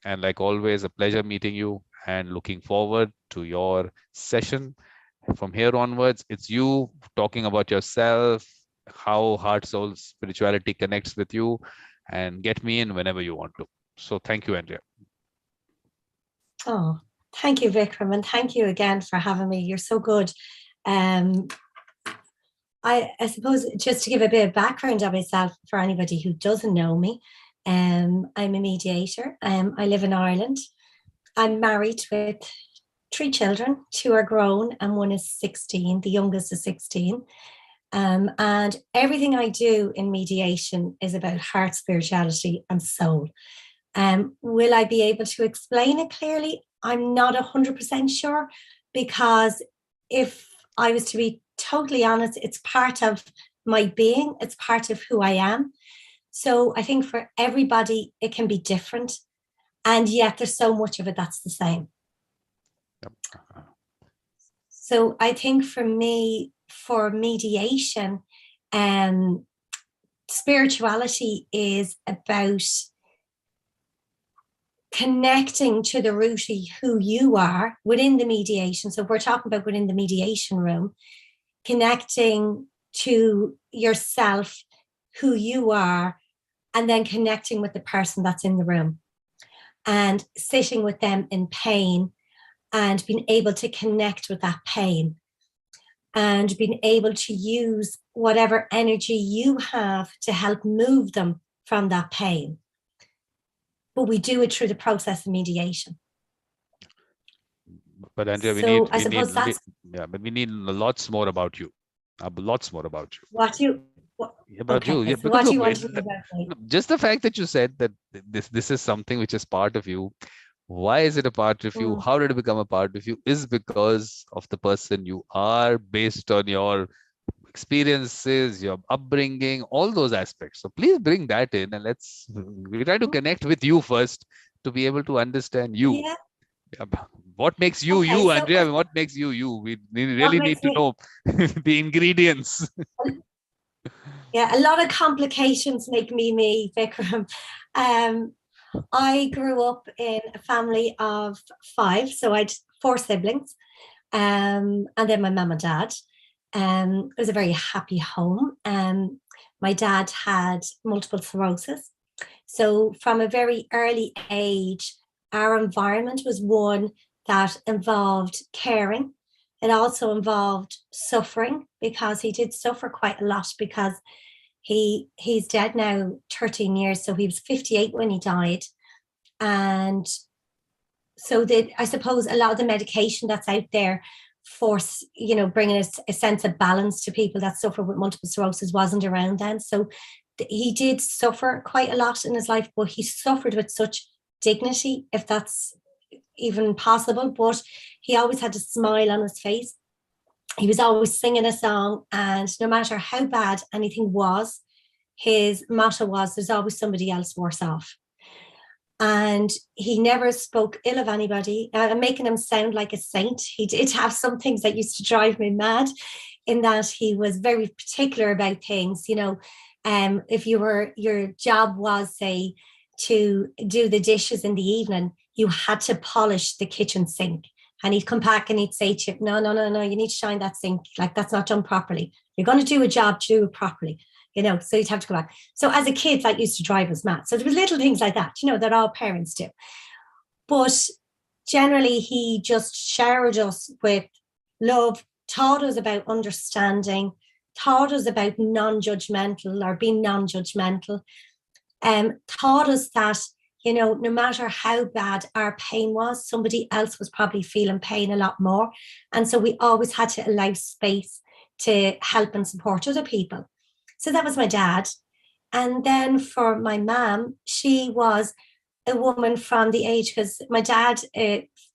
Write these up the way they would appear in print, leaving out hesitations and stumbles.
And like always, a pleasure meeting you and looking forward to your session. From here onwards, it's you talking about yourself, how heart, soul, spirituality connects with you, and get me in whenever you want to. So thank you, Andrea. Oh, thank you, Vikram, and thank you again for having me. You're so good. I suppose just to give a bit of background on myself for anybody who doesn't know me, I'm a mediator. I live in Ireland. I'm married with 3 children. 2 are grown and 1 is 16. The youngest is 16. And everything I do in mediation is about heart, spirituality, and soul. Will I be able to explain it clearly? I'm not 100% sure, because if I was to be totally honest, it's part of my being, it's part of who I am. So I think for everybody, it can be different. And yet there's so much of it that's the same. So I think for me, for mediation, spirituality is about connecting to the root of who you are within the mediation. So if we're talking about within the mediation room, connecting to yourself, who you are, and then connecting with the person that's in the room and sitting with them in pain and being able to connect with that pain and being able to use whatever energy you have to help move them from that pain. But we do it through the process of mediation. But Andrea, but we need lots more about you. Lots more about you. What you? About you, yeah. So Because what do look, you want to know about me? just the fact that you said that this is something which is part of you. Why is it a part of you? How did it become a part of you? Is because of the person you are, based on your experiences, your upbringing, all those aspects. So please bring that in, and we try to connect with you first to be able to understand you. Yeah. What makes you you, Andrea? What makes you you? We really need to know the ingredients. Yeah, a lot of complications make me, Vikram. I grew up in a family of 5, so I had 4 siblings, and then my mum and dad. It was a very happy home. My dad had multiple sclerosis, so from a very early age, our environment was one that involved caring. It also involved suffering, because he did suffer quite a lot, because he's dead now 13 years. So he was 58 when he died. And so I suppose a lot of the medication that's out there for, bringing a sense of balance to people that suffer with multiple sclerosis wasn't around then. So he did suffer quite a lot in his life, but he suffered with such dignity, if that's even possible. But he always had a smile on his face. He was always singing a song, and no matter how bad anything was, his motto was, there's always somebody else worse off. And he never spoke ill of anybody. I'm making him sound like a saint. He did have some things that used to drive me mad, in that he was very particular about things. If your job was, say, to do the dishes in the evening, you had to polish the kitchen sink. And he'd come back and he'd say to you, no, you need to shine that sink. Like, that's not done properly. You're going to do a job, do it properly. So you'd have to go back. So as a kid, that used to drive us mad. So there was little things like that, that all parents do. But generally, he just showered us with love, taught us about understanding, taught us about non-judgmental, or being non-judgmental, taught us that, no matter how bad our pain was, somebody else was probably feeling pain a lot more. And so we always had to allow space to help and support other people. So that was my dad. And then for my mom, she was a woman from the age, because my dad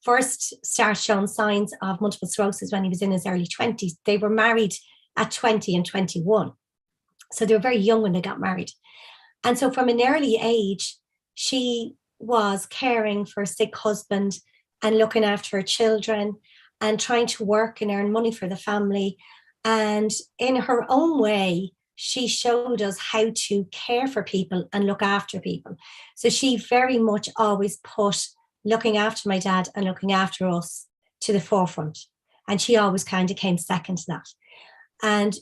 first started showing signs of multiple sclerosis when he was in his early 20s. They were married at 20 and 21. So they were very young when they got married. And so from an early age, she was caring for a sick husband and looking after her children and trying to work and earn money for the family. And in her own way, she showed us how to care for people and look after people. So she very much always put looking after my dad and looking after us to the forefront. And she always kind of came second to that. And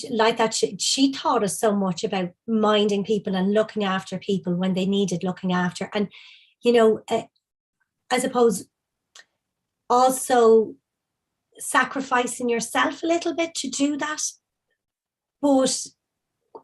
like that, she taught us so much about minding people and looking after people when they needed looking after. And, you know, I suppose also sacrificing yourself a little bit to do that. But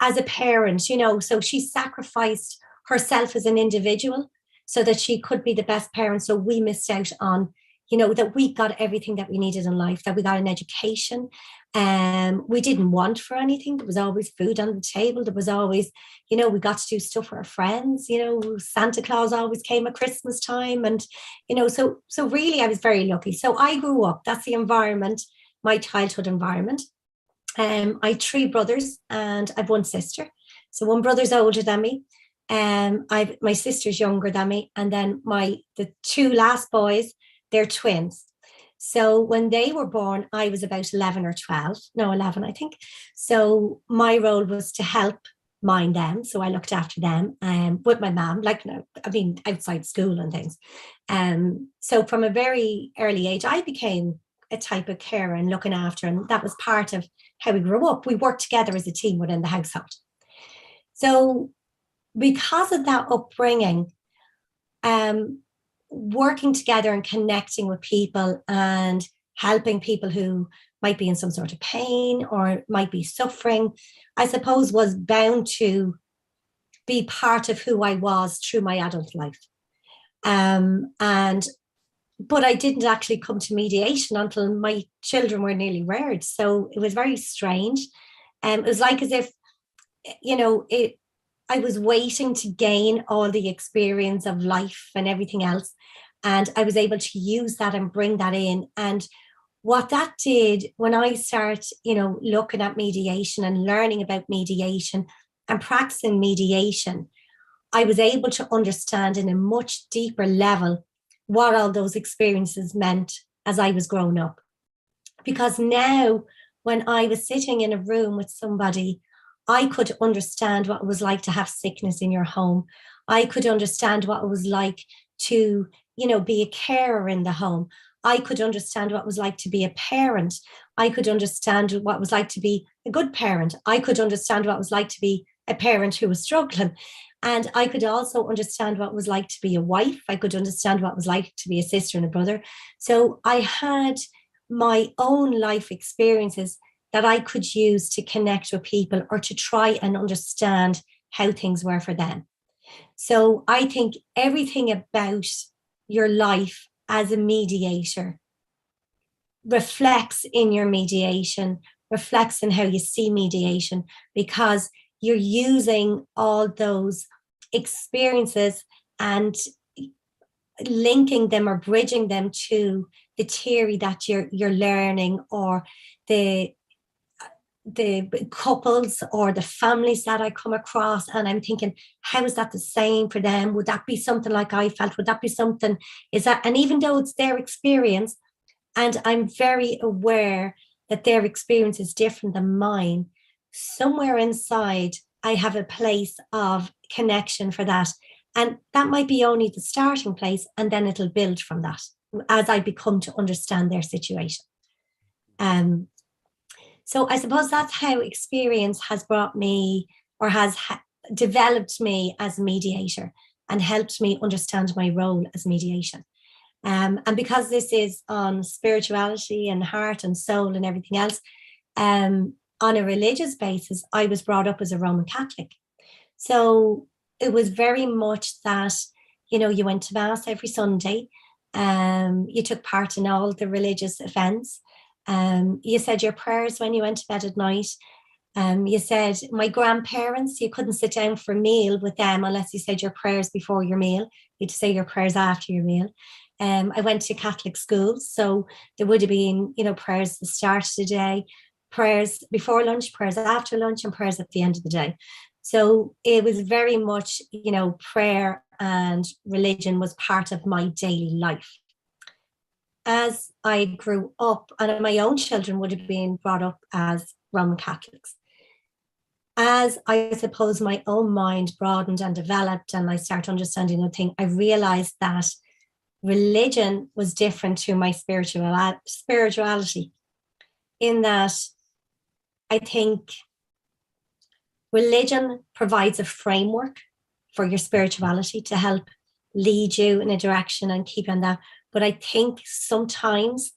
as a parent, you know, so she sacrificed herself as an individual so that she could be the best parent. So we missed out on, you know, that we got everything that we needed in life, that we got an education. We didn't want for anything. There was always food on the table. There was always, you know, we got to do stuff for our friends. You know, Santa Claus always came at Christmas time. And, you know, so really I was very lucky. So I grew up, that's the environment, my childhood environment. I have 3 brothers and I've 1 sister. So 1 brother's older than me. My sister's younger than me. And then the 2 last boys, they're twins. So when they were born, I was about 11 or 12. No, 11, I think. So my role was to help mind them. So I looked after them with my mom, outside school and things. So from a very early age, I became a type of carer and looking after. And that was part of how we grew up. We worked together as a team within the household. So because of that upbringing, working together and connecting with people and helping people who might be in some sort of pain or might be suffering, I suppose was bound to be part of who I was through my adult life. But I didn't actually come to mediation until my children were nearly reared. So it was very strange. It was like as if, you know, I was waiting to gain all the experience of life and everything else. And I was able to use that and bring that in. And what that did when I started, you know, looking at mediation and learning about mediation and practicing mediation, I was able to understand in a much deeper level what all those experiences meant as I was growing up. Because now, when I was sitting in a room with somebody, I could understand what it was like to have sickness in your home. I could understand what it was like to, you know, be a carer in the home. I could understand what it was like to be a parent. I could understand what it was like to be a good parent. I could understand what it was like to be a parent who was struggling. And I could also understand what it was like to be a wife. I could understand what it was like to be a sister and a brother. So I had my own life experiences that I could use to connect with people or to try and understand how things were for them. So I think everything about your life as a mediator reflects in your mediation, reflects in how you see mediation, because you're using all those experiences and linking them or bridging them to the theory that you're learning, or the couples or the families that I come across, and I'm thinking, how is that the same for them? Would that be something like I felt? Would that be something? And even though it's their experience, and I'm very aware that their experience is different than mine, somewhere inside I have a place of connection for that. And that might be only the starting place, and then it'll build from that as I become to understand their situation. So I suppose that's how experience has brought me, or has developed me as a mediator and helped me understand my role as mediation. And because this is on spirituality and heart and soul and everything else, on a religious basis, I was brought up as a Roman Catholic. So it was very much that, you know, you went to Mass every Sunday, you took part in all the religious events. You said your prayers when you went to bed at night. You said, my grandparents, you couldn't sit down for a meal with them unless you said your prayers before your meal. You had to say your prayers after your meal. I went to Catholic schools, so there would have been, you know, prayers at the start of the day, prayers before lunch, prayers after lunch, and prayers at the end of the day. So it was very much, you know, prayer and religion was part of my daily life. As I grew up, and my own children would have been brought up as Roman Catholics, as I suppose my own mind broadened and developed and I started understanding the thing, I realized that religion was different to my spirituality, in that I think religion provides a framework for your spirituality to help lead you in a direction and keep on that. But I think sometimes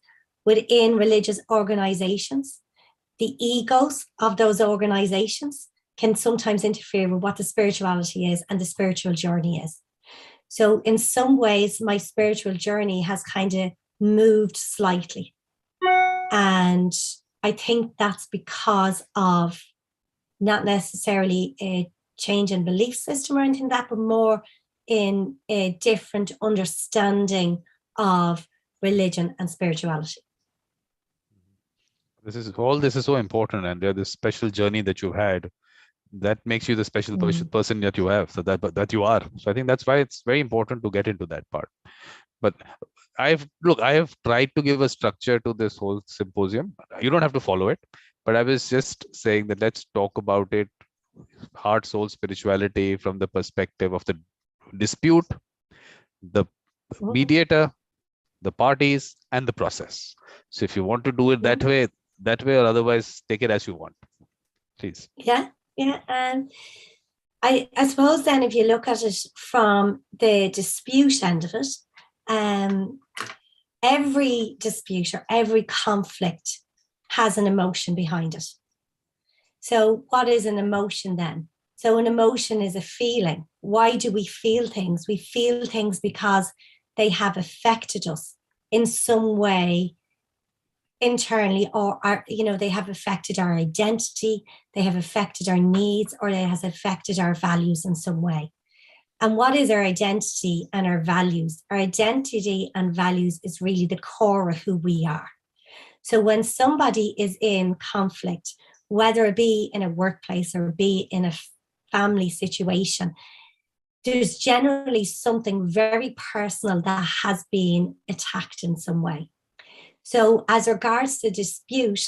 within religious organizations, the egos of those organizations can sometimes interfere with what the spirituality is and the spiritual journey is. So in some ways, my spiritual journey has kind of moved slightly. And I think that's because of not necessarily a change in belief system or anything like that, but more in a different understanding of religion and spirituality. This is so important, and there's this special journey that you've had that makes you the special person that you have, so that you are. So I think that's why it's very important to get into that part. But I have tried to give a structure to this whole symposium. You don't have to follow it, but I was just saying that let's talk about it, heart, soul, spirituality, from the perspective of the dispute, the mediator, the parties, and the process. So if you want to do it that way, or otherwise take it as you want, please. Yeah. I suppose then if you look at it from the dispute end of it, every dispute or every conflict has an emotion behind it. So what is an emotion then? So an emotion is a feeling. Why do we feel things? We feel things because they have affected us in some way internally, or they have affected our identity, they have affected our needs, or they has affected our values in some way. And what is our identity and our values? Our identity and values is really the core of who we are. So when somebody is in conflict, whether it be in a workplace or be in a family situation, there's generally something very personal that has been attacked in some way. So as regards to dispute,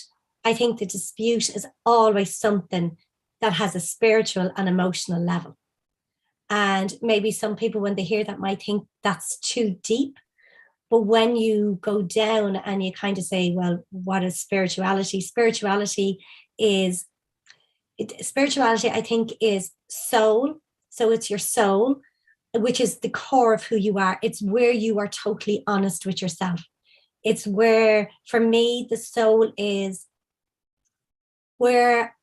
I think the dispute is always something that has a spiritual and emotional level. And maybe some people, when they hear that, might think that's too deep. But when you go down and you kind of say, well, what is spirituality? Spirituality, I think, is soul. So it's your soul, which is the core of who you are. It's where you are totally honest with yourself. It's where, for me, the soul is where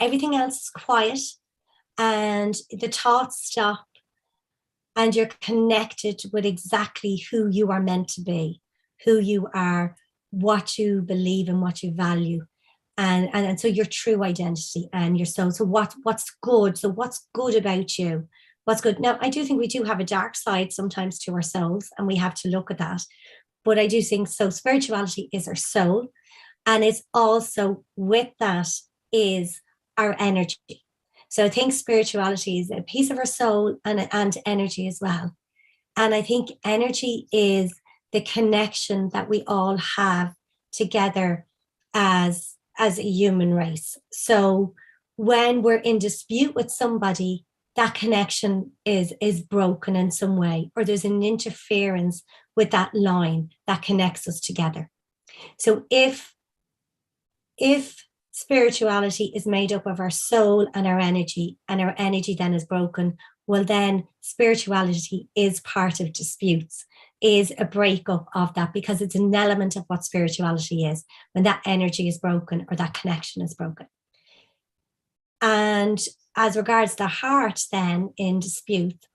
everything else is quiet and the thoughts stop and you're connected with exactly who you are meant to be, who you are, what you believe and what you value. And so your true identity and your soul. So what's good? So what's good about you? What's good? Now, I do think we do have a dark side sometimes to our souls, and we have to look at that. But I do think so. Spirituality is our soul, and it's also with that is our energy. So I think spirituality is a piece of our soul and energy as well. And I think energy is the connection that we all have together as a human race. So when we're in dispute with somebody, that connection is broken in some way, or there's an interference with that line that connects us together. So if spirituality is made up of our soul and our energy then is broken, well, then spirituality is part of disputes, is a breakup of that, because it's an element of what spirituality is when that energy is broken or that connection is broken. And as regards the heart then in dispute,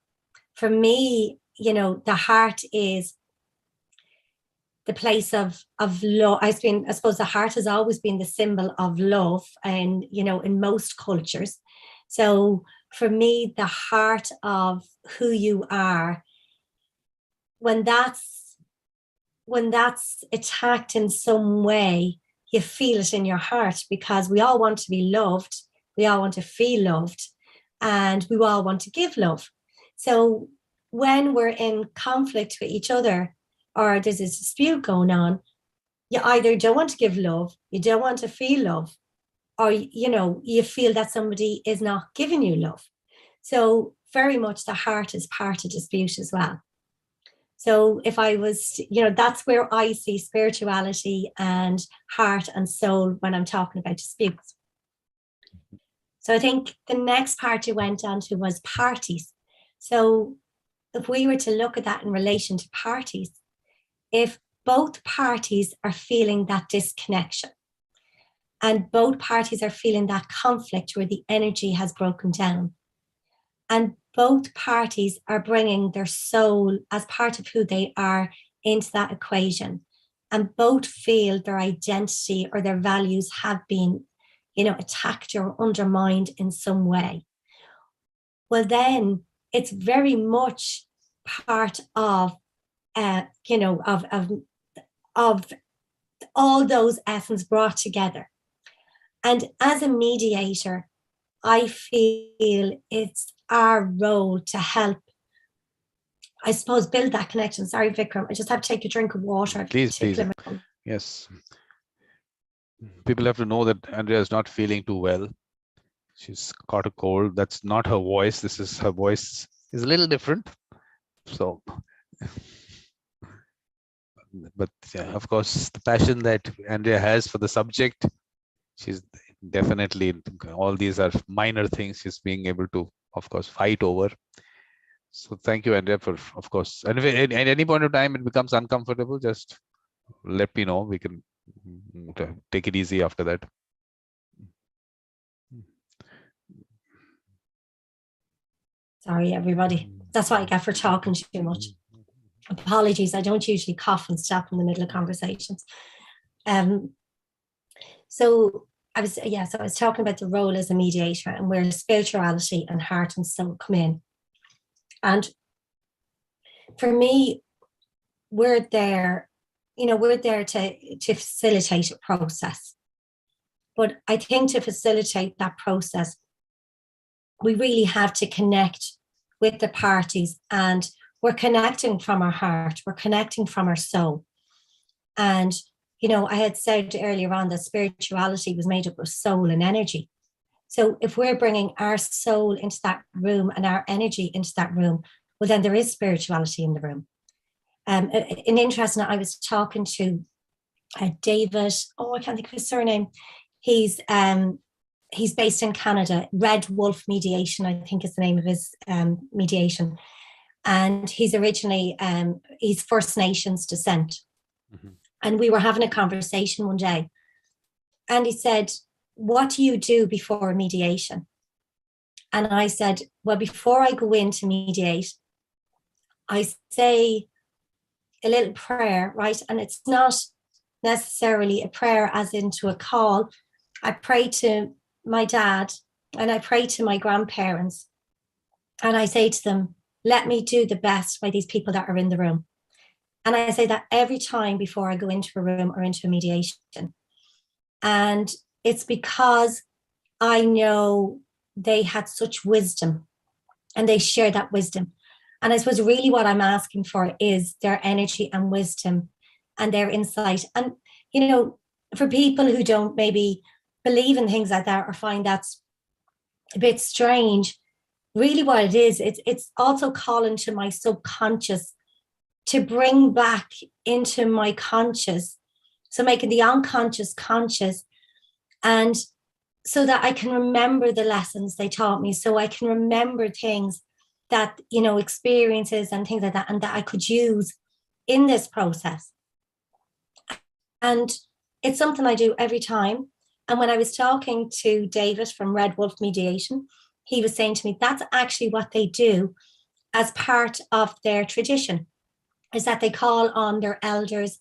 for me, the heart is the place of love. I suppose the heart has always been the symbol of love, and in most cultures. So for me, the heart of who you are, when that's attacked in some way, you feel it in your heart, because we all want to be loved, we all want to feel loved, and we all want to give love. So when we're in conflict with each other, or there's a dispute going on, you either don't want to give love, you don't want to feel love, or, you feel that somebody is not giving you love. So very much the heart is part of dispute as well. So if I was, that's where I see spirituality and heart and soul when I'm talking about disputes. So I think the next part you went on to was parties. So if we were to look at that in relation to parties, if both parties are feeling that disconnection and both parties are feeling that conflict where the energy has broken down, and both parties are bringing their soul as part of who they are into that equation, and both feel their identity or their values have been, attacked or undermined in some way, well, then it's very much part of, of all those essence brought together. And as a mediator, I feel it's our role to help, I suppose, build that connection. Sorry, Vikram, I just have to take a drink of water. Please. Yes. People have to know that Andrea is not feeling too well. She's caught a cold. That's not her voice. Her voice is a little different. So, but yeah, of course, the passion that Andrea has for the subject, she's definitely, all these are minor things she's being able to, of course, fight over. So thank you, Andrea, for, of course, and if at any point of time it becomes uncomfortable, just let me know. We can take it easy after that. Sorry, everybody. That's what I get for talking too much. Apologies. I don't usually cough and stop in the middle of conversations. So I was talking about the role as a mediator and where spirituality and heart and soul come in. And for me, we're there to facilitate a process. But I think to facilitate that process, we really have to connect with the parties, and we're connecting from our heart, we're connecting from our soul. And, I had said earlier on that spirituality was made up of soul and energy. So if we're bringing our soul into that room and our energy into that room, well, then there is spirituality in the room. An interesting, I was talking to David, I can't think of his surname. He's based in Canada. Red Wolf Mediation, I think is the name of his mediation. And he's originally, he's First Nations descent. Mm-hmm. And we were having a conversation one day. And he said, what do you do before mediation? And I said, well, before I go in to mediate, I say a little prayer, right? And it's not necessarily a prayer as into a call. I pray to my dad and I pray to my grandparents. And I say to them, let me do the best by these people that are in the room. And I say that every time before I go into a room or into a mediation. And it's because I know they had such wisdom and they share that wisdom. And I suppose really what I'm asking for is their energy and wisdom and their insight. And, for people who don't maybe believe in things like that or find that's a bit strange, really what it is, it's also calling to my subconscious to bring back into my conscious. So making the unconscious conscious, and so that I can remember the lessons they taught me, so I can remember things that, experiences and things like that, and that I could use in this process. And it's something I do every time. And when I was talking to David from Red Wolf Mediation, he was saying to me, that's actually what they do as part of their tradition, is that they call on their elders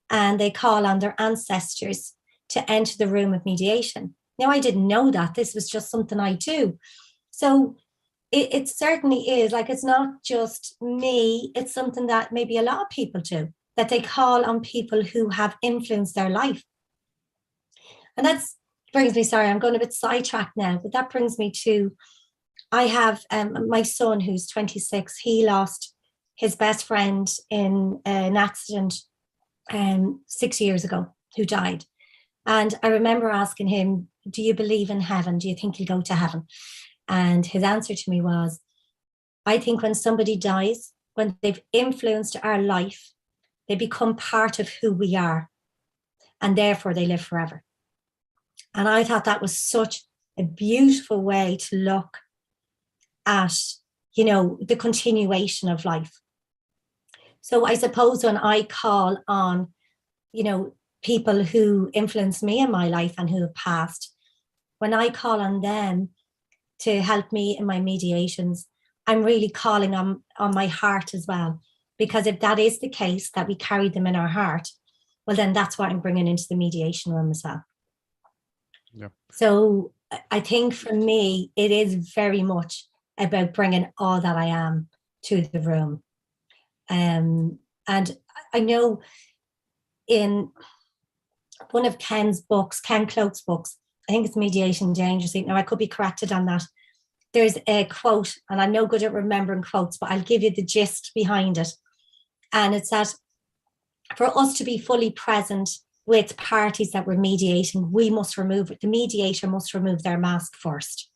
and they call on their ancestors to enter the room of mediation. Now, I didn't know that. This was just something I do. So it certainly is, like, it's not just me. It's something that maybe a lot of people do, that they call on people who have influenced their life. And that brings me, sorry, I'm going a bit sidetracked now, but that brings me to, I have my son who's 26. He lost his best friend in an accident 6 years ago, who died. And I remember asking him, do you believe in heaven? Do you think you'll go to heaven? And his answer to me was, I think when somebody dies, when they've influenced our life, they become part of who we are, and therefore they live forever. And I thought that was such a beautiful way to look at, you know, the continuation of life. So I suppose when I call on, you know, people who influenced me in my life and who have passed, when I call on them to help me in my mediations, I'm really calling on my heart as well. Because if that is the case, that we carry them in our heart, well, then that's what I'm bringing into the mediation room as well. Yeah. So I think for me, it is very much about bringing all that I am to the room. And I know in one of Ken Cloke's books, I think it's Mediation Dangerously. Now, I could be corrected on that. There's a quote, and I'm no good at remembering quotes, but I'll give you the gist behind it. And it's that for us to be fully present with parties that we're mediating, the mediator must remove their mask first.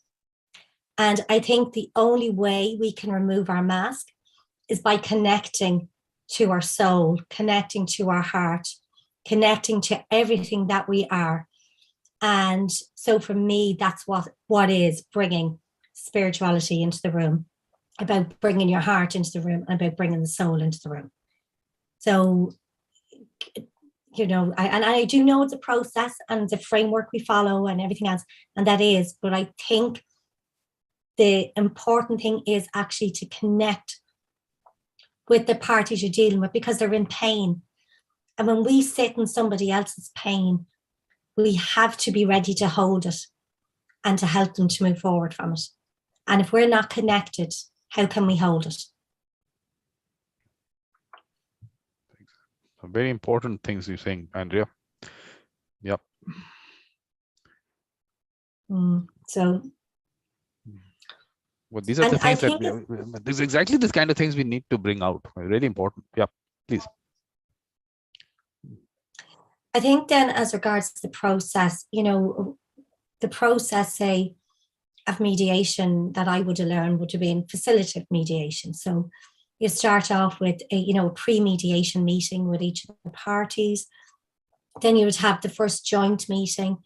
And I think the only way we can remove our mask is by connecting to our soul, connecting to our heart, connecting to everything that we are. And so for me, that's what is bringing spirituality into the room, about bringing your heart into the room, and about bringing the soul into the room. So, you know, I do know it's a process and the framework we follow and everything else, and that is, but I think the important thing is actually to connect with the parties you're dealing with, because they're in pain. And when we sit in somebody else's pain, we have to be ready to hold it and to help them to move forward from it. And if we're not connected, how can we hold it? Very important things you're saying, Andrea. Yep. So, well, these are the things this is exactly this kind of things we need to bring out. Really important. Yeah, please. I think then, as regards to the process, you know, the process, say, of mediation that I would have learned would have been facilitative mediation. So you start off with a pre-mediation meeting with each of the parties. Then you would have the first joint meeting,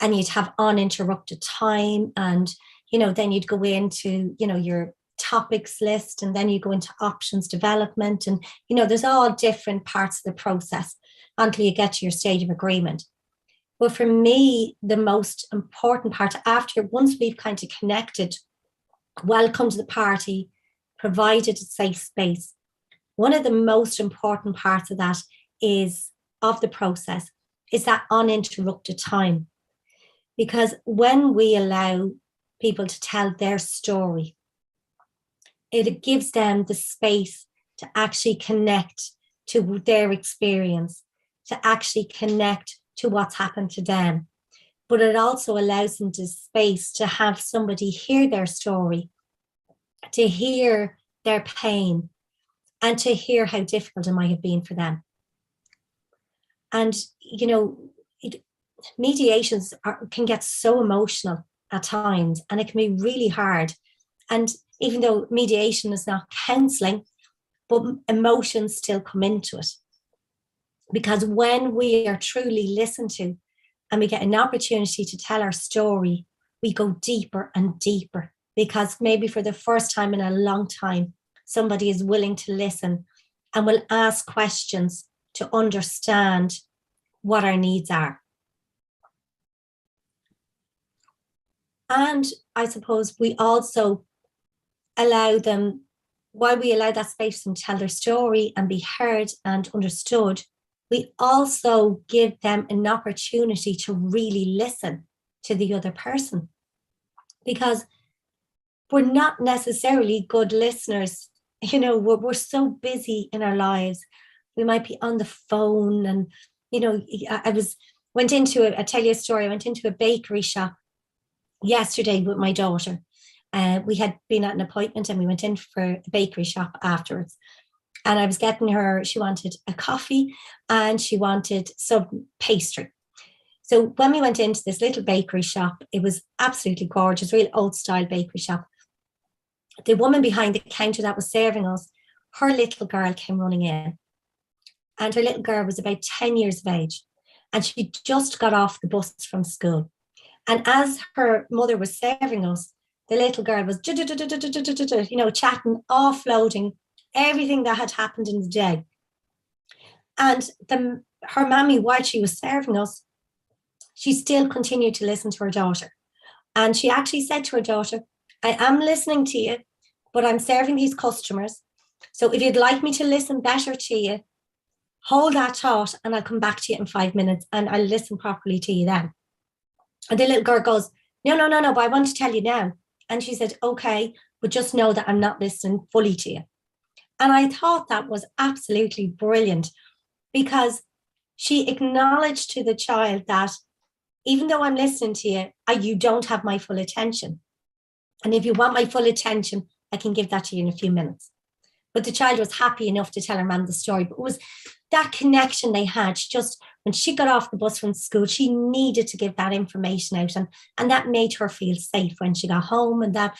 and you'd have uninterrupted time. And, you know, then you'd go into, you know, your topics list, and then you go into options development. And, you know, there's all different parts of the process until you get to your stage of agreement. But for me, the most important part once we've kind of connected, welcomed the party, provided a safe space, one of the most important parts of that of the process is that uninterrupted time. Because when we allow people to tell their story, it gives them the space to actually connect to their experience, to actually connect to what's happened to them. But it also allows them the space to have somebody hear their story, to hear their pain, and to hear how difficult it might have been for them. And, you know, mediations can get so emotional at times, and it can be really hard. And even though mediation is not counseling, but emotions still come into it. Because when we are truly listened to and we get an opportunity to tell our story, we go deeper and deeper, because maybe for the first time in a long time, somebody is willing to listen and will ask questions to understand what our needs are. And I suppose we also allow them, while we allow that space to tell their story and be heard and understood, we also give them an opportunity to really listen to the other person. Because we're not necessarily good listeners. You know, we're so busy in our lives. We might be on the phone, and, you know, I went into a bakery shop yesterday with my daughter. We had been at an appointment, and we went in for the bakery shop afterwards. And I was getting her, she wanted a coffee and she wanted some pastry. So when we went into this little bakery shop, it was absolutely gorgeous, real old style bakery shop. The woman behind the counter that was serving us, her little girl came running in. And her little girl was about 10 years of age. And she just got off the bus from school. And as her mother was serving us, the little girl was, chatting, offloading everything that had happened in the day. And her mammy, while she was serving us, she still continued to listen to her daughter. And she actually said to her daughter, I am listening to you, but I'm serving these customers. So if you'd like me to listen better to you, hold that thought and I'll come back to you in 5 minutes and I'll listen properly to you then. And the little girl goes, no, but I want to tell you now. And she said, okay, but just know that I'm not listening fully to you. And I thought that was absolutely brilliant, because she acknowledged to the child that even though I'm listening to you, you don't have my full attention. And if you want my full attention, I can give that to you in a few minutes. But the child was happy enough to tell her mum the story. But it was that connection they had. She just, when she got off the bus from school, she needed to give that information out. And that made her feel safe when she got home. And that,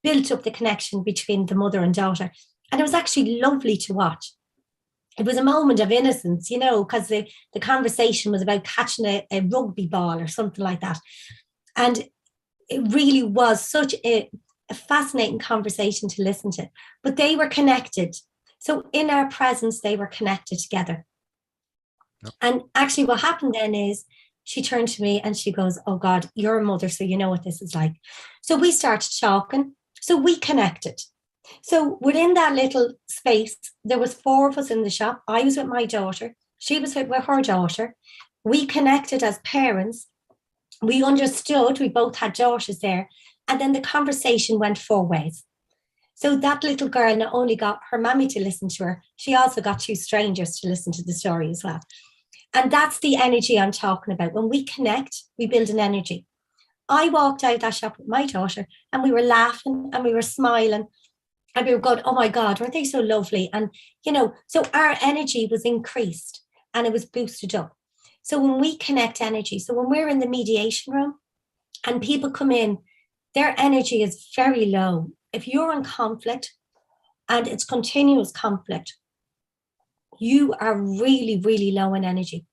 built up the connection between the mother and daughter. And it was actually lovely to watch. It was a moment of innocence, because the conversation was about catching a rugby ball or something like that. And it really was such a fascinating conversation to listen to. But they were connected. So in our presence, they were connected together. Yep. And actually what happened then is she turned to me and she goes, oh God, you're a mother, so you know what this is like. So we started talking. So we connected. So within that little space, there was 4 of us in the shop. I was with my daughter. She was with her daughter. We connected as parents. We understood. We both had daughters there. And then the conversation went 4 ways. So that little girl not only got her mammy to listen to her, she also got 2 strangers to listen to the story as well. And that's the energy I'm talking about. When we connect, we build an energy. I walked out that shop with my daughter and we were laughing and we were smiling. And we were going, oh my God, weren't they so lovely? And, so our energy was increased and it was boosted up. So when we connect energy, so when we're in the mediation room and people come in, their energy is very low. If you're in conflict and it's continuous conflict, you are really, really low in energy.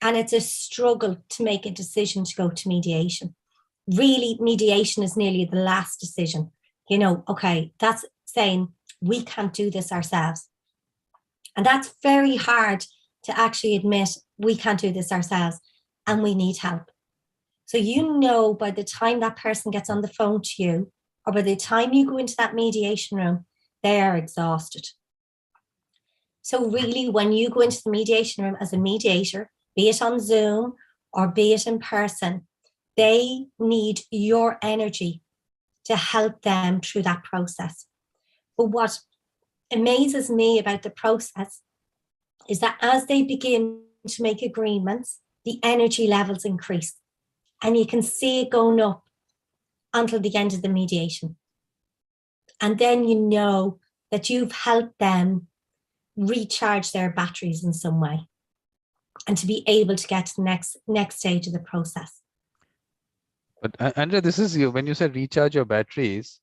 And it's a struggle to make a decision to go to mediation. Really, mediation is nearly the last decision. Okay, that's saying we can't do this ourselves. And that's very hard to actually admit we can't do this ourselves and we need help. So by the time that person gets on the phone to you, or by the time you go into that mediation room, they are exhausted. So really, when you go into the mediation room as a mediator, be it on Zoom or be it in person, they need your energy to help them through that process. But what amazes me about the process is that as they begin to make agreements, the energy levels increase. And you can see it going up until the end of the mediation. And then you know that you've helped them recharge their batteries in some way and to be able to get to the next stage of the process. But Andrea, this is you. When you said recharge your batteries,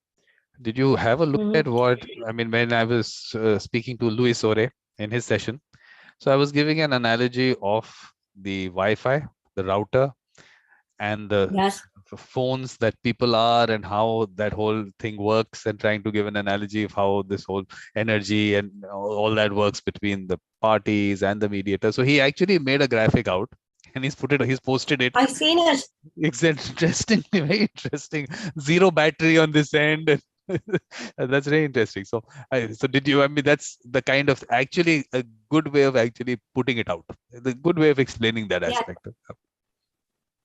did you have a look at when I was speaking to Luis Ore in his session, so I was giving an analogy of the Wi-Fi, the router, and the phones that people are and how that whole thing works, and trying to give an analogy of how this whole energy and all that works between the parties and the mediator. So he actually made a graphic out and he's posted it. I've seen it. It's interesting, very interesting. 0 battery on this end. That's very interesting. So did you, that's the kind of actually a good way of actually putting it out, the good way of explaining that aspect.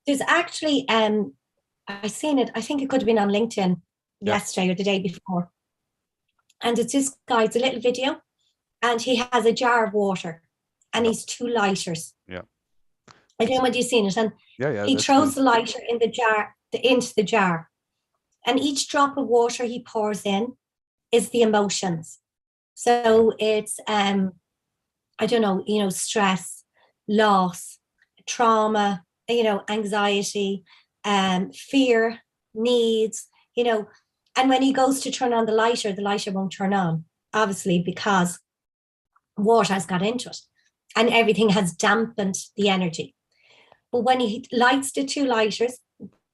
There's actually, I seen it, I think it could have been on LinkedIn yesterday or the day before. And it's this guy, it's a little video, and he has a jar of water and he's 2 lighters. Yeah. I don't know whether you've seen it. And he throws the lighter in the jar, into the jar. And each drop of water he pours in is the emotions. So it's, stress, loss, trauma, anxiety, fear, needs, and when he goes to turn on the lighter won't turn on, obviously, because water has got into it and everything has dampened the energy. But when he lights the two lighters,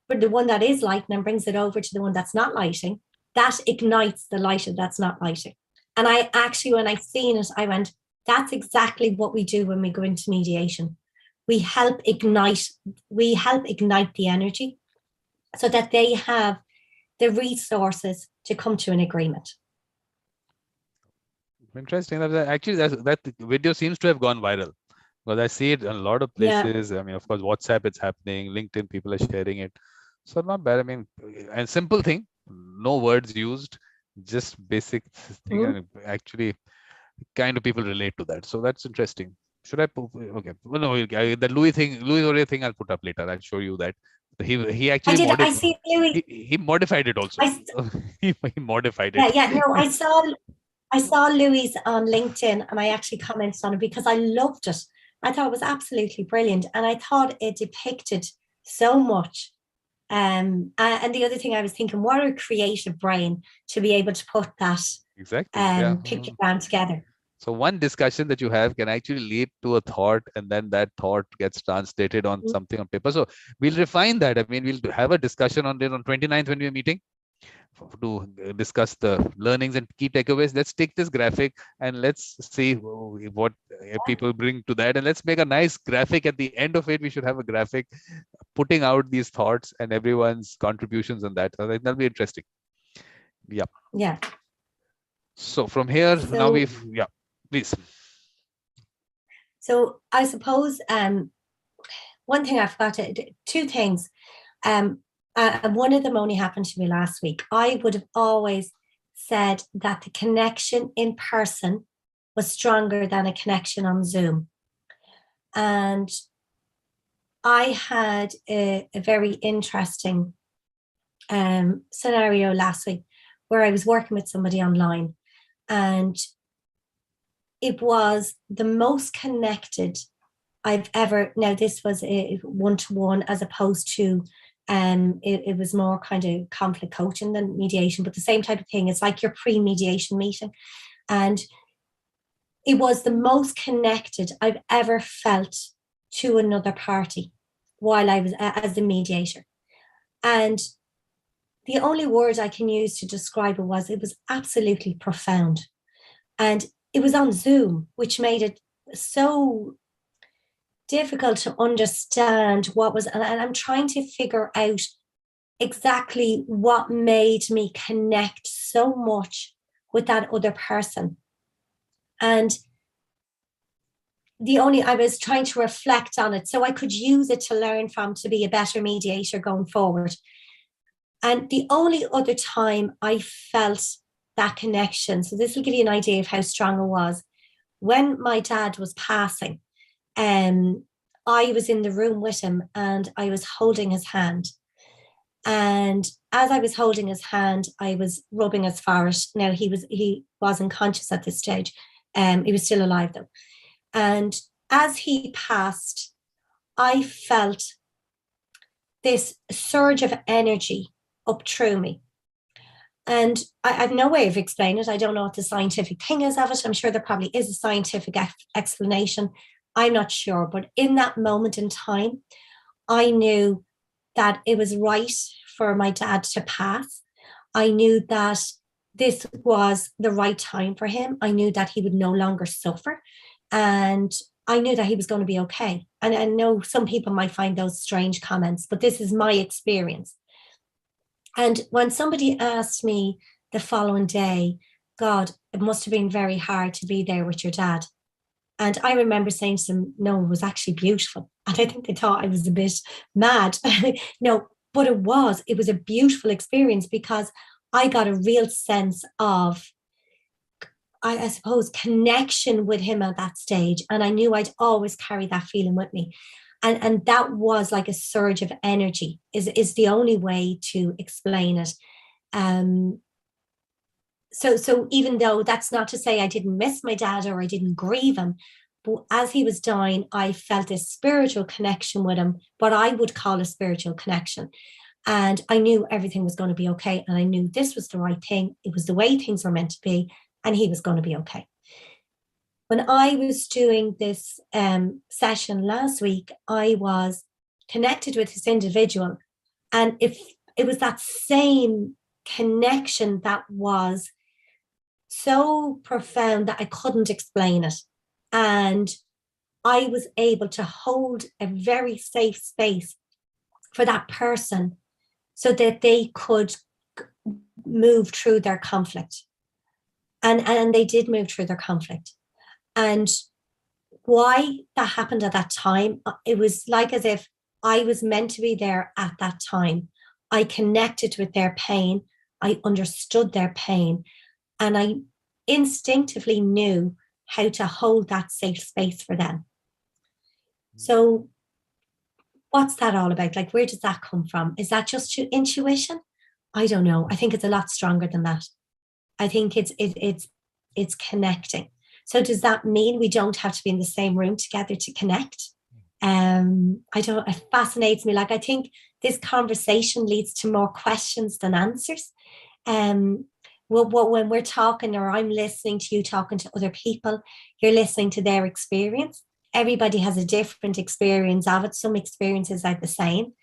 but the one that is lighting and brings it over to the one that's not lighting, that ignites the lighter that's not lighting. And I actually, when I seen it, I went, that's exactly what we do when we go into mediation. We help ignite the energy so that they have the resources to come to an agreement. Interesting. Actually, that video seems to have gone viral, because I see it in a lot of places. Yeah. I mean, of course, WhatsApp, it's happening. LinkedIn, people are sharing it. So not bad. I mean, and simple thing, no words used, just basic thing. And actually, kind of people relate to that. So that's interesting. Should I? Okay. Well, no, the Louis O'Neill thing, I'll put up later. I'll show you that. He actually I see Louis. He modified it also. He modified it. Yeah. No, I saw Louis on LinkedIn, and I actually commented on it because I loved it. I thought it was absolutely brilliant, and I thought it depicted so much. And the other thing I was thinking, what a creative brain to be able to put that picture down together. So one discussion that you have can actually lead to a thought, and then that thought gets translated on something on paper. So we'll refine that. I mean, we'll have a discussion on it on 29th when we're meeting to discuss the learnings and key takeaways. Let's take this graphic and let's see what people bring to that. And let's make a nice graphic at the end of it. We should have a graphic putting out these thoughts and everyone's contributions on that. So that'll be interesting. Yeah. Yeah. So from here, now please. So I suppose one thing I forgot two things. And one of them only happened to me last week. I would have always said that the connection in person was stronger than a connection on Zoom. And I had a very interesting scenario last week where I was working with somebody online, and it was the most connected I've ever. Now, this was a one-to-one as opposed to it was more kind of conflict coaching than mediation, but the same type of thing. It's like your pre-mediation meeting. And it was the most connected I've ever felt to another party while I was as the mediator. And the only word I can use to describe it was absolutely profound. And it was on Zoom, which made it so difficult to understand what was, and I'm trying to figure out exactly what made me connect so much with that other person. And I was trying to reflect on it so I could use it to learn from, to be a better mediator going forward. And the only other time I felt that connection, so this will give you an idea of how strong it was, when my dad was passing. I was in the room with him and I was holding his hand. And as I was holding his hand, I was rubbing his forehead. Now, he wasn't conscious at this stage. He was still alive though. And as he passed, I felt this surge of energy up through me. And I have no way of explaining it. I don't know what the scientific thing is of it. I'm sure there probably is a scientific explanation. I'm not sure. But in that moment in time, I knew that it was right for my dad to pass. I knew that this was the right time for him. I knew that he would no longer suffer. And I knew that he was going to be okay. And I know some people might find those strange comments, but this is my experience. And when somebody asked me the following day, God, it must have been very hard to be there with your dad. And I remember saying to them, no, it was actually beautiful. And I think they thought I was a bit mad. No, but it was a beautiful experience because I got a real sense of, I suppose, connection with him at that stage. And I knew I'd always carry that feeling with me. And that was like a surge of energy is the only way to explain it. So even though that's not to say I didn't miss my dad or I didn't grieve him, But as he was dying, I felt a spiritual connection with him, what I would call a spiritual connection. And I knew everything was going to be okay. And I knew this was the right thing. It was the way things were meant to be. And he was going to be okay. When I was doing this session last week, I was connected with this individual. And if it was that same connection that was so profound that I couldn't explain it. And I was able to hold a very safe space for that person so that they could move through their conflict. And they did move through their conflict. And why that happened at that time, it was like as if I was meant to be there at that time. I connected with their pain. I understood their pain. And I instinctively knew how to hold that safe space for them. So what's that all about? Like, where does that come from? Is that just intuition? I don't know. I think it's a lot stronger than that. I think it's connecting. So does that mean we don't have to be in the same room together to connect? It fascinates me. Like, I think this conversation leads to more questions than answers. When we're talking, or I'm listening to you talking to other people, you're listening to their experience. Everybody has a different experience of it. Some experiences are the same.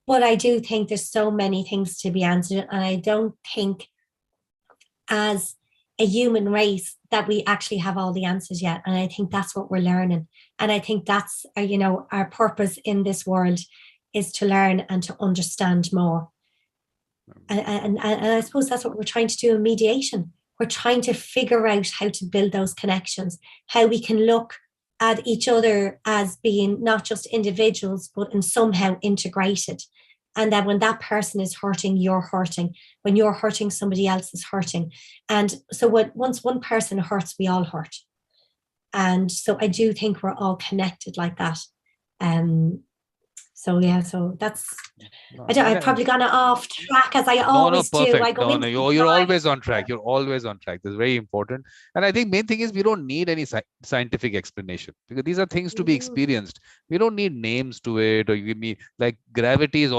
But I do think there's so many things to be answered. And I don't think as a human race that we actually have all the answers yet. And I think that's what we're learning. And I think that's, our purpose in this world is to learn and to understand more. And I suppose that's what we're trying to do in mediation. We're trying to figure out how to build those connections, how we can look at each other as being not just individuals, but in somehow integrated. And that when that person is hurting, you're hurting. When you're hurting, somebody else is hurting. And so once one person hurts, we all hurt. And so I do think we're all connected like that. So that's, I've probably gone off track as I always do. Perfect. You're always on track. You're always on track. That's very important. And I think main thing is we don't need any scientific explanation, because these are things to be experienced. We don't need names to it, or you give me like gravity has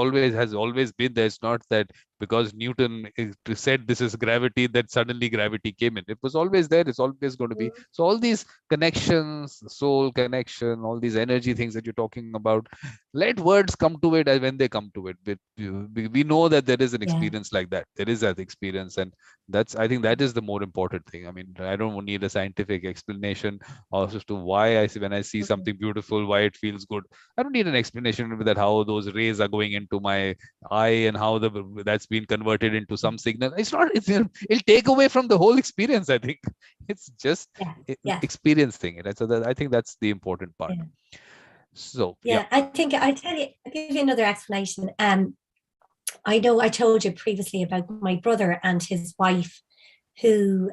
always been there. It's not that because Newton said this is gravity that suddenly gravity came in. It was always there. It's always going to be. So all these connections, soul connection, all these energy things that you're talking about, let words come to it when they come to it. We know that there is an experience like that. There is that experience, and I think that is the more important thing. I mean, I don't need a scientific explanation also to why when I see something beautiful, why it feels good. I don't need an explanation with that how those rays are going into my eye and how that's been converted into some signal. It'll take away from the whole experience. I think it's just experience thing. So I think that's the important part. So I'll give you another explanation. I know I told you previously about my brother and his wife who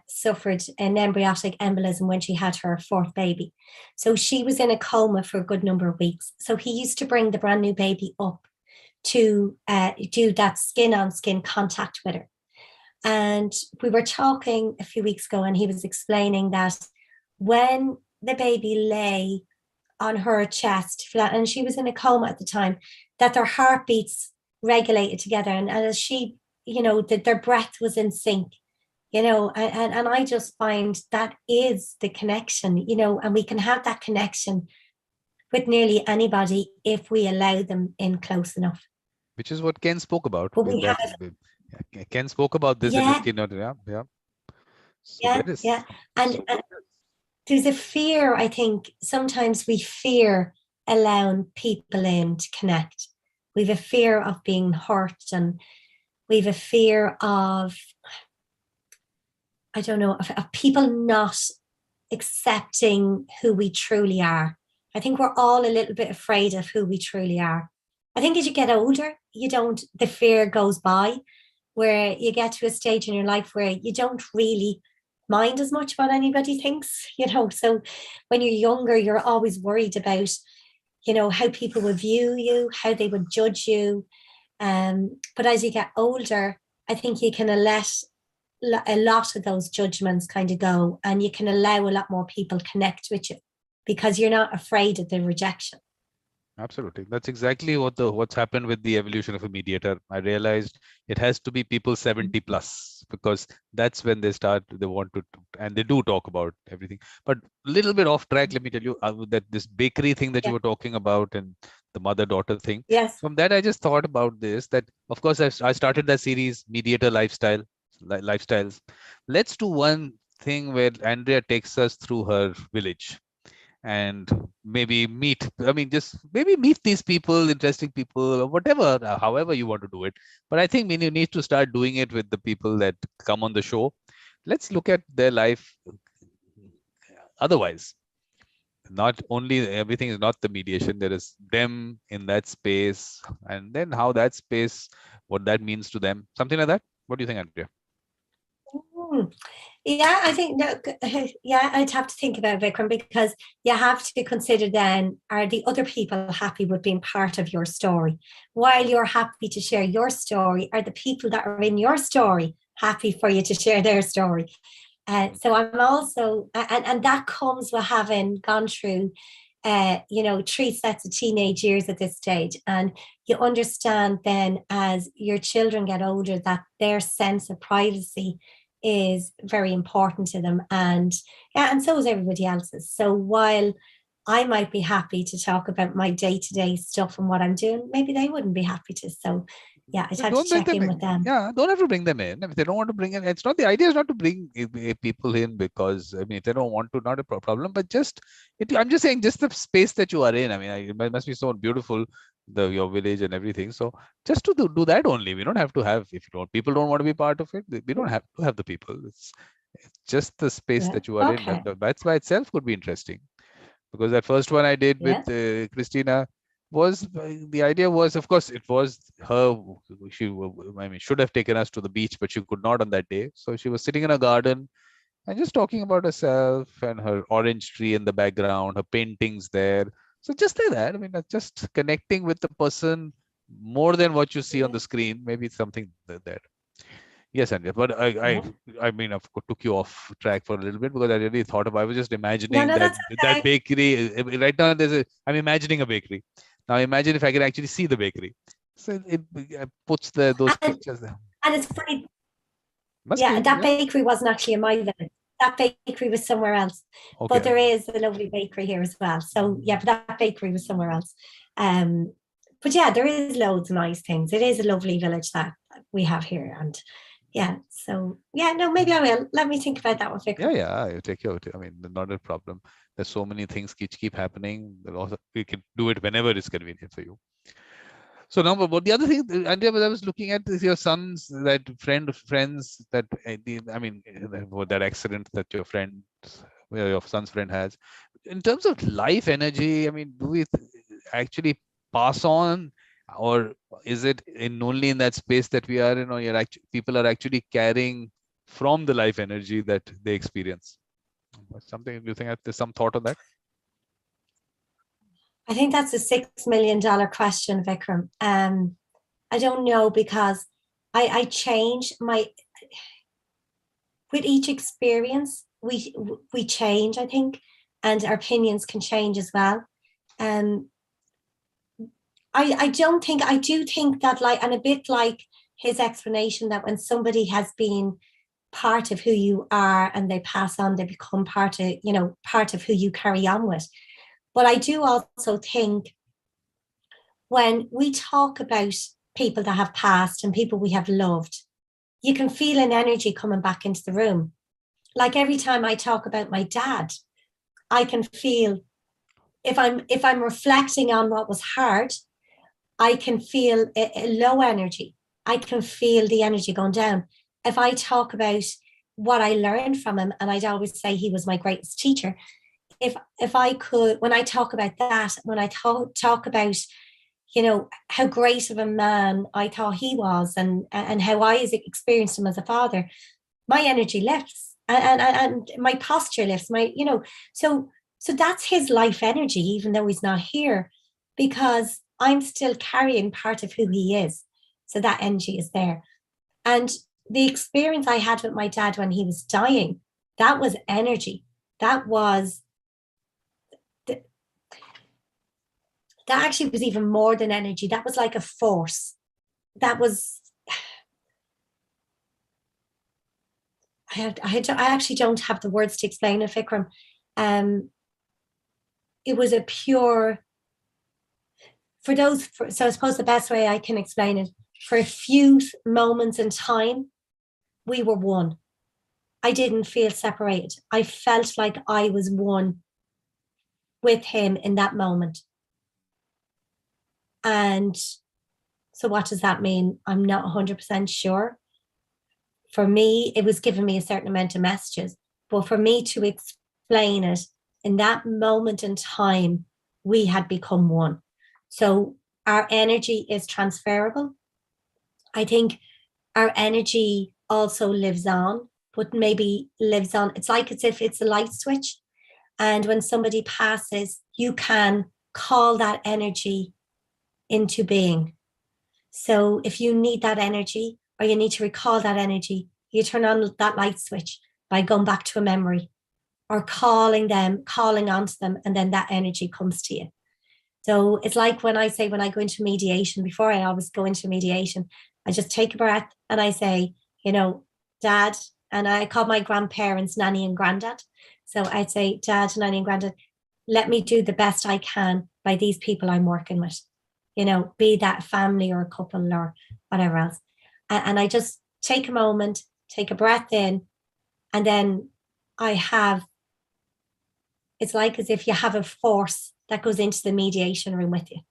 suffered an embryonic embolism when she had her fourth baby. So she was in a coma for a good number of weeks. So he used to bring the brand new baby up to do that skin-on-skin contact with her. And we were talking a few weeks ago, and he was explaining that when the baby lay on her chest, and she was in a coma at the time, that their heartbeats regulated together, and as she, that their breath was in sync, and I just find that is the connection, and we can have that connection with nearly anybody if we allow them in close enough. Which is what Ken spoke about. Ken spoke about this in his keynote. And there's a fear, I think, sometimes we fear allowing people in to connect. We have a fear of being hurt, and we have a fear of, of people not accepting who we truly are. I think we're all a little bit afraid of who we truly are. I think as you get older, the fear goes by, where you get to a stage in your life where you don't really mind as much what anybody thinks, so when you're younger, you're always worried about, how people would view you, how they would judge you. But as you get older, I think you can let a lot of those judgments kind of go, and you can allow a lot more people connect with you. because you're not afraid of the rejection. Absolutely. That's exactly what's happened with the evolution of a mediator. I realized it has to be people 70 plus, because that's when they want to, and they do talk about everything. But a little bit off track, let me tell you that this bakery thing that you were talking about, and the mother-daughter thing. Yes. From that, I just thought about this, that of course I started that series, Mediator Lifestyles. Let's do one thing where Andrea takes us through her village and maybe just maybe meet these people, interesting people, or whatever, however you want to do it. But I think when you need to start doing it with the people that come on the show, let's look at their life otherwise. Not only everything is not the mediation, there is them in that space, and then how that space, what that means to them, something like that. What do you think, Andrea? Yeah, I think yeah, I'd have to think about Vikram, because you have to consider then, are the other people happy with being part of your story? While you're happy to share your story, are the people that are in your story happy for you to share their story? So I'm also, and that comes with having gone through, 3 sets of teenage years at this stage. And you understand then, as your children get older, that their sense of privacy is very important to them, and so is everybody else's. So while I might be happy to talk about my day-to-day stuff and what I'm doing, maybe they wouldn't be happy to. So yeah, I'd have to check in with them. Yeah, don't have to bring them in. If they don't want to bring in, it's not, the idea is not to bring people in because, I mean, if they don't want to, not a problem, but I'm just saying, just the space that you are in. I mean, it must be so beautiful, your village and everything. So just to do that only. We don't have to have, if people don't want to be part of it, we don't have to have the people. It's just the space that you are in. That's by itself could be interesting. Because that first one I did with Christina, was the idea was, of course, it was her. She, should have taken us to the beach, but she could not on that day. So she was sitting in a garden and just talking about herself and her orange tree in the background, her paintings there. So just like that, I mean, just connecting with the person more than what you see on the screen. Maybe it's something there. Yes, Andrea, but I mean, I've took you off track for a little bit because I really thought I was just imagining that bakery right now. I'm imagining a bakery. Now imagine if I can actually see the bakery. So it puts those pictures there. And it's funny. That bakery wasn't actually in my village. That bakery was somewhere else. Okay. But there is a lovely bakery here as well. So yeah, but that bakery was somewhere else. But yeah, there is loads of nice things. It is a lovely village that we have here, and yeah, so yeah, no, maybe I will. Let me think about that one, Vikram. Yeah, you take your. I mean, not a problem. There's so many things which keep happening. Also, we can do it whenever it's convenient for you. So now, but the other thing, Andrea, I was looking at is your son's friends that that accident that your son's friend has. In terms of life energy, I mean, do we actually pass on, or is it only in that space that we are in, or people are actually carrying from the life energy that they experience? Something, do you think there's some thought on that? I think that's a $6 million question, Vikram. I don't know, because I change with each experience. We change, I think, and our opinions can change as well. I do think that, like, and a bit like his explanation, that when somebody has been part of who you are and they pass on, they become part of who you carry on with. But I do also think, when we talk about people that have passed and people we have loved, you can feel an energy coming back into the room. Like every time I talk about my dad, I can feel, if I'm reflecting on what was hard, I can feel a low energy. I can feel the energy going down. If I talk about what I learned from him, and I'd always say he was my greatest teacher, if I could, when I talk about that, when I talk about, how great of a man I thought he was, and how I experienced him as a father, my energy lifts, and my posture lifts, so that's his life energy, even though he's not here, because I'm still carrying part of who he is. So that energy is there. And the experience I had with my dad when he was dying, that was energy. That was that actually was even more than energy. That was like a force. That was, I actually don't have the words to explain it, Vikram. It was a pure, so I suppose the best way I can explain it, for a few moments in time, we were one. I didn't feel separated. I felt like I was one with him in that moment. And so what does that mean? I'm not 100% sure. For me, it was giving me a certain amount of messages. But for me to explain it, in that moment in time, we had become one. So our energy is transferable. I think our energy also lives on, but maybe lives on. It's like as if it's a light switch. And when somebody passes, you can call that energy into being. So if you need that energy, or you need to recall that energy, you turn on that light switch by going back to a memory or calling onto them, and then that energy comes to you. So it's like when I go into mediation, before I always go into mediation, I just take a breath and I say, Dad, and I call my grandparents Nanny and Granddad. So I'd say, Dad, Nanny and Granddad, let me do the best I can by these people I'm working with, be that family or a couple or whatever else. And I just take a moment, take a breath in, and then it's like as if you have a force that goes into the mediation room with you.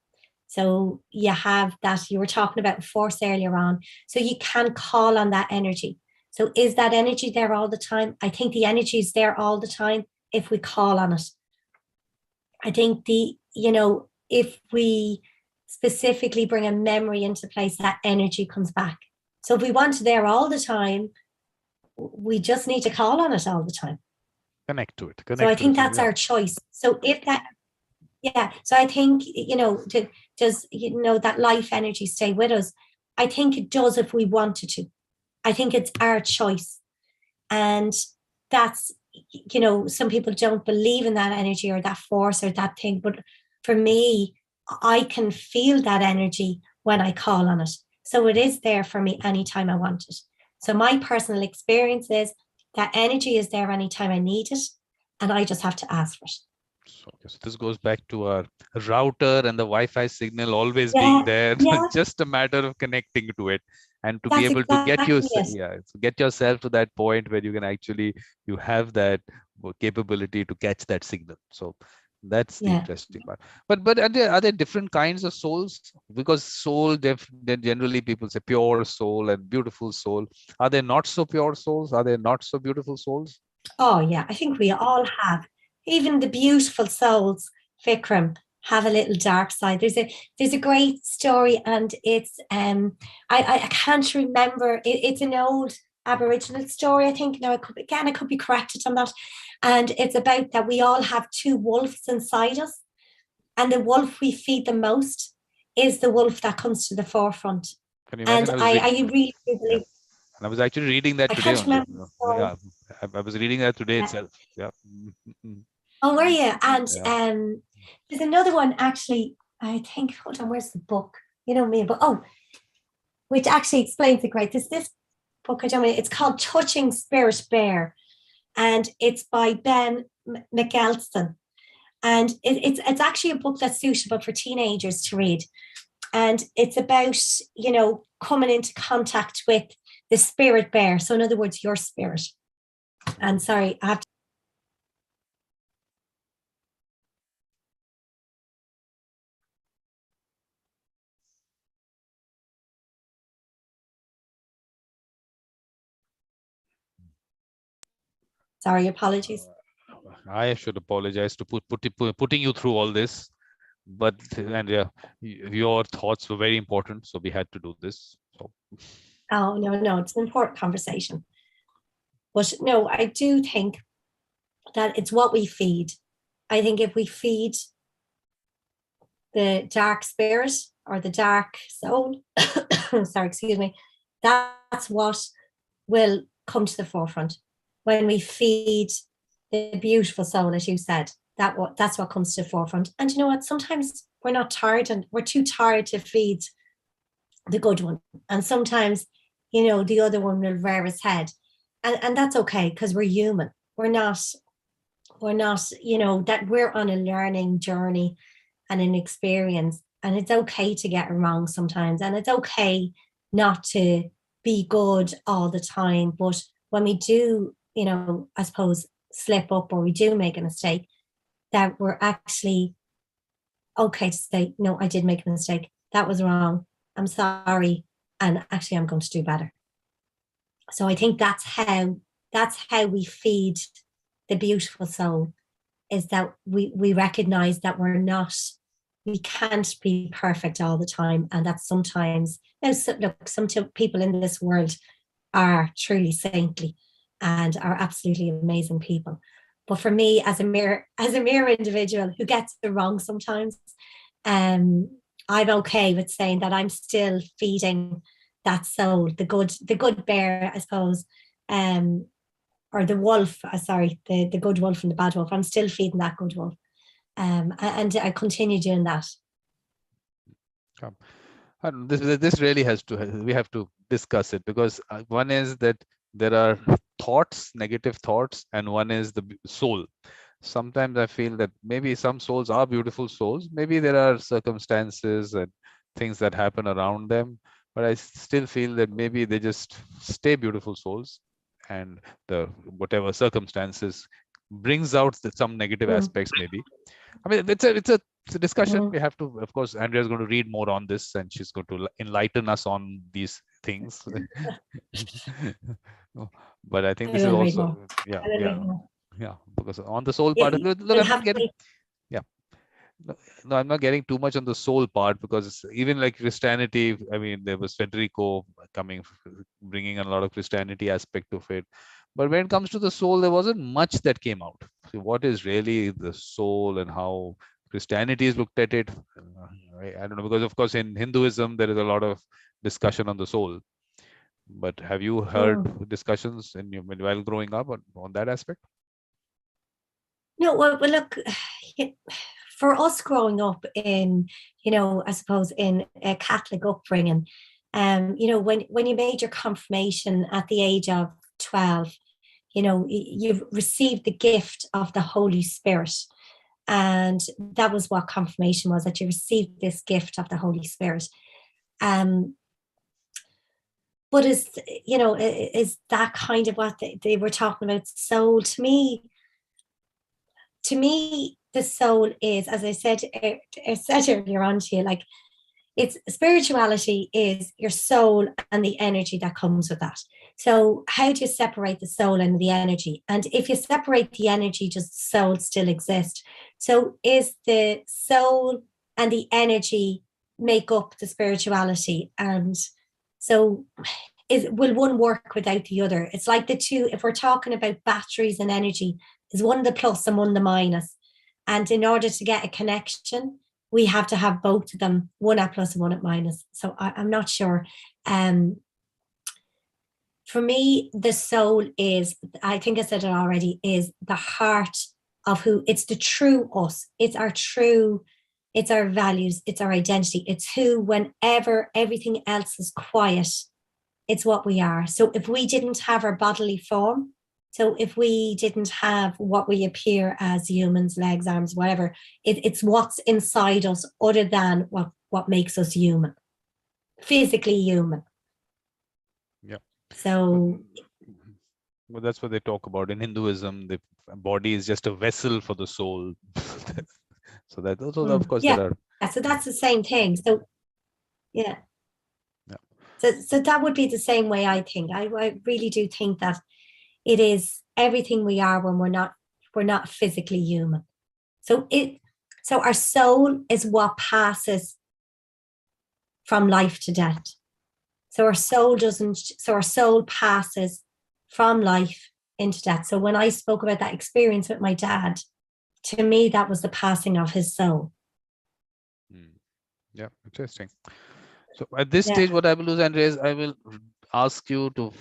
So you have that, you were talking about force earlier on. So you can call on that energy. So is that energy there all the time? I think the energy is there all the time if we call on it. I think if we specifically bring a memory into place, that energy comes back. So if we want it there all the time, we just need to call on it all the time. Connect to it. So I think that's our choice. So if that, so I think, does that life energy stay with us? I think it does if we wanted to. I think it's our choice. And that's, some people don't believe in that energy or that force or that thing. But for me, I can feel that energy when I call on it. So it is there for me anytime I want it. So my personal experience is that energy is there anytime I need it, and I just have to ask for it. So this goes back to our router and the Wi-Fi signal always being there. Just a matter of connecting to it, and to be able to get yourself to that point where you can actually, you have that capability to catch that signal. So that's the interesting part. But are there different kinds of souls? Because soul, then generally people say pure soul and beautiful soul. Are there not so pure souls? Are there not so beautiful souls? Oh yeah, I think we all have. Even the beautiful souls, Vikram, have a little dark side. There's a great story, and it's I can't remember. It's an old Aboriginal story, I think. Now I could be corrected on that. And it's about that we all have two wolves inside us, and the wolf we feed the most is the wolf that comes to the forefront. And I really do believe. And I was actually reading that today. I was reading that today itself. Yeah. Oh, were you? And there's another one actually. I think. Hold on, where's the book? You know me, but which actually explains it great. This book, it's called Touching Spirit Bear, and it's by Ben McElson. And it's actually a book that's suitable for teenagers to read. And it's about, coming into contact with the spirit bear. So in other words, your spirit. And sorry, I have to. Sorry, apologies. I should apologize to putting you through all this, but your thoughts were very important, so we had to do this. So. Oh no, it's an important conversation. But no, I do think that it's what we feed. I think if we feed the dark spirit or the dark soul, sorry, excuse me, that's what will come to the forefront. When we feed the beautiful soul, as you said, that's what comes to the forefront. And you know what? Sometimes tired, and we're too tired to feed the good one. And sometimes, the other one will rear its head. And that's okay, because we're human. We're not, that we're on a learning journey and an experience. And it's okay to get it wrong sometimes. And it's okay not to be good all the time. But when we do, I suppose, slip up, or we do make a mistake, that we're actually okay to say, no, I did make a mistake. That was wrong. I'm sorry. And actually, I'm going to do better. So I think that's how we feed the beautiful soul, is that we recognize that we can't be perfect all the time. And that sometimes, some people in this world are truly saintly and are absolutely amazing people. But for me, as a mere individual who gets it wrong sometimes, I'm okay with saying that I'm still feeding that soul, the good bear, I suppose, or the wolf. Sorry, the good wolf and the bad wolf. I'm still feeding that good wolf, and I continue doing that. This really we have to discuss it, because one is that there are thoughts, negative thoughts, and one is the soul. Sometimes I feel that maybe some souls are beautiful souls. Maybe there are circumstances and things that happen around them, but I still feel that maybe they just stay beautiful souls, and the whatever circumstances brings out some negative aspects. Maybe, I mean, it's a discussion. We have to, of course, Andrea is going to read more on this, and she's going to enlighten us on these things. But I think this is also, yeah, because on the soul part of it, look, I'm not getting, no, I'm not getting too much on the soul part, because even like Christianity, I mean, there was Federico bringing a lot of Christianity aspect of it. But when it comes to the soul, there wasn't much that came out. So what is really the soul and how Christianity is looked at it? I don't know, because of course in Hinduism, there is a lot of discussion on the soul. But have you heard discussions while growing up on that aspect? No, well, look, for us growing up in, I suppose in a Catholic upbringing, when you made your confirmation at the age of 12, you've received the gift of the Holy Spirit. And that was what confirmation was, that you received this gift of the Holy Spirit. But is that kind of what they were talking about? Soul, to me, the soul is, as I said earlier on to you, like, it's spirituality is your soul and the energy that comes with that. So how do you separate the soul and the energy? And if you separate the energy, does the soul still exist? So is the soul and the energy make up the spirituality? And so will one work without the other? It's like the two, if we're talking about batteries and energy, is one the plus and one the minus. And in order to get a connection, we have to have both of them, one at plus and one at minus. So I'm not sure. For me, the soul is, I think I said it already, is the heart of who, it's the true us. It's our values, it's our identity. It's who, whenever everything else is quiet, it's what we are. So if we didn't have our bodily form, so if we didn't have what we appear as humans, legs, arms, whatever, it's what's inside us other than what makes us human, physically human. Yeah. So. Well, that's what they talk about in Hinduism. The body is just a vessel for the soul. So that also, of course, there are. Yeah, so that's the same thing. So, yeah. So that would be the same way I think. I really do think that it is everything we are when we're not physically human. So our soul is what passes from life to death. So our soul passes from life into death. So when I spoke about that experience with my dad, to me, that was the passing of his soul. Yeah, interesting. So at this stage, what I will do, Andrea, is I will ask you to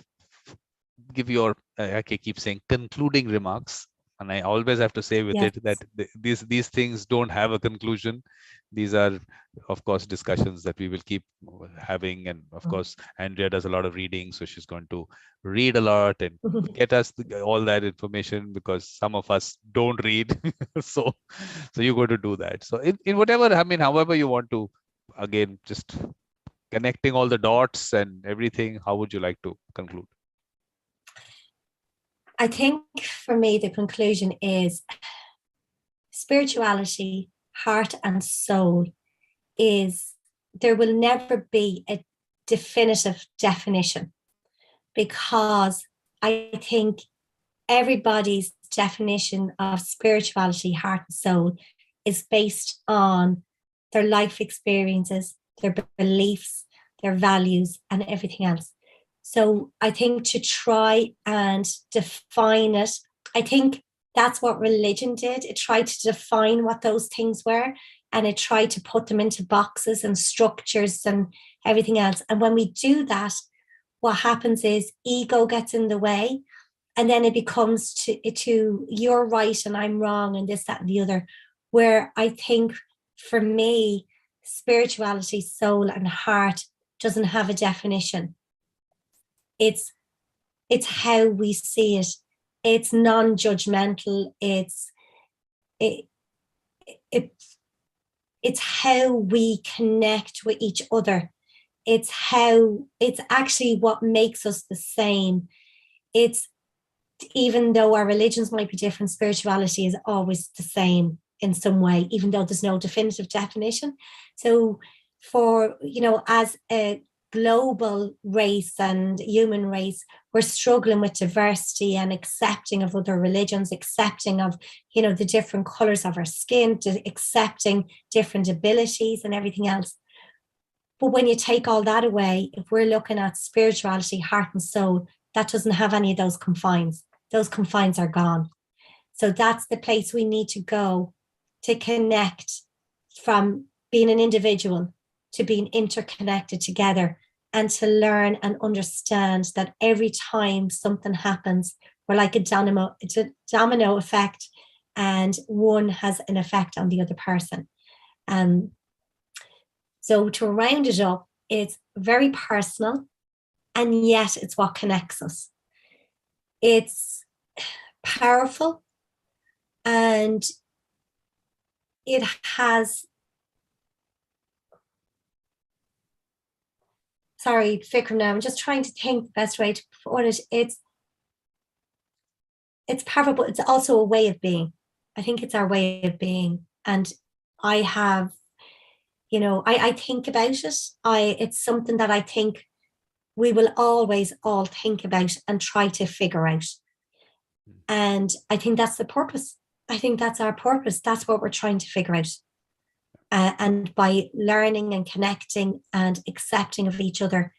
give your, I keep saying, concluding remarks. And I always have to say with Yes. it that these things don't have a conclusion. These are, of course, discussions that we will keep having. And of course, Andrea does a lot of reading, so she's going to read a lot and get us all that information, because some of us don't read. so you're going to do that. So in whatever, I mean, however you want to, again, just connecting all the dots and everything, how would you like to conclude? I think for me, the conclusion is spirituality, heart and soul, there will never be a definitive definition, because I think everybody's definition of spirituality, heart and soul, is based on their life experiences, their beliefs, their values, and everything else. So I think to try and define it, I think that's what religion did. It tried to define what those things were, and it tried to put them into boxes and structures and everything else. And when we do that, what happens is ego gets in the way, and then it becomes to you're right and I'm wrong and this, that, and the other. Where I think for me, spirituality, soul, and heart doesn't have a definition. It's how we see it. It's non-judgmental. It's how we connect with each other. It's actually what makes us the same. It's, even though our religions might be different, spirituality is always the same in some way, even though there's no definitive definition. So for, as a global race and human race, we're struggling with diversity and accepting of other religions, accepting of, the different colors of our skin, accepting different abilities and everything else. But when you take all that away, if we're looking at spirituality, heart and soul, that doesn't have any of those confines. Those confines are gone. So that's the place we need to go to connect from being an individual to being interconnected together, and to learn and understand that every time something happens, we're like it's a domino effect, and one has an effect on the other person. So to round it up, it's very personal, and yet it's what connects us. It's powerful, and it has, sorry, Vikram, now I'm just trying to think the best way to put it. It's powerful, but it's also a way of being. I think it's our way of being. And I have, I think about it. It's something that I think we will always all think about and try to figure out. And I think that's the purpose. I think that's our purpose. That's what we're trying to figure out. And by learning and connecting and accepting of each other,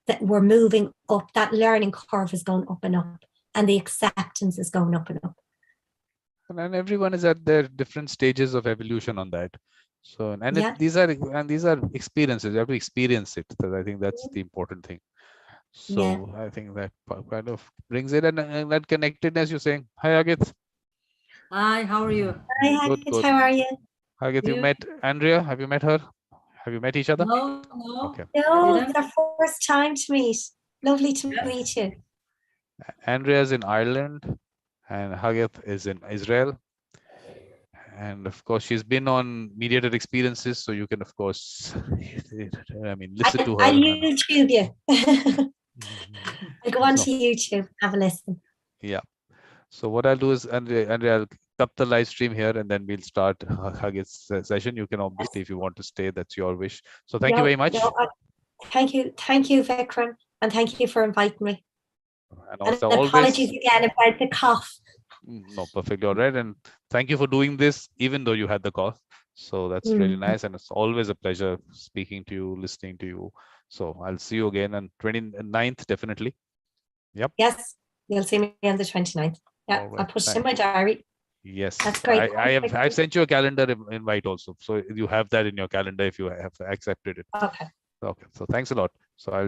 that we're moving up, that learning curve is going up and up, and the acceptance is going up and up. And everyone is at their different stages of evolution on that. So, these are experiences. You have to experience it. I think that's the important thing. So I think that kind of brings it, and that connectedness you're saying. Hi, Agit. Hi, how are you? Hi, Agit, how are you? Agit, you met Andrea? Have you met her? Have you met each other? No. Okay. No, it's our first time to meet. Lovely to meet you. Andrea is in Ireland, and Hagit is in Israel. And of course, she's been on Mediator experiences, so you can, of course, listen to her. I YouTube you. I go on to YouTube, have a listen. Yeah. So what I'll do is, Andrea, I'll cut the live stream here, and then we'll start Hagit's session. You can obviously, if you want to stay, that's your wish. So thank you very much. Thank you, Vikram, and thank you for inviting me. And also, apologies again about the cough. No, perfectly all right. And thank you for doing this, even though you had the cough. So that's really nice. And it's always a pleasure speaking to you, listening to you. So I'll see you again on 29th, definitely. Yep. Yes, you'll see me on the 29th. Yeah, right. I'll put it in my diary. Yes, that's great. I've sent you a calendar invite also. So you have that in your calendar if you have accepted it. Okay. Okay. So thanks a lot. So I'll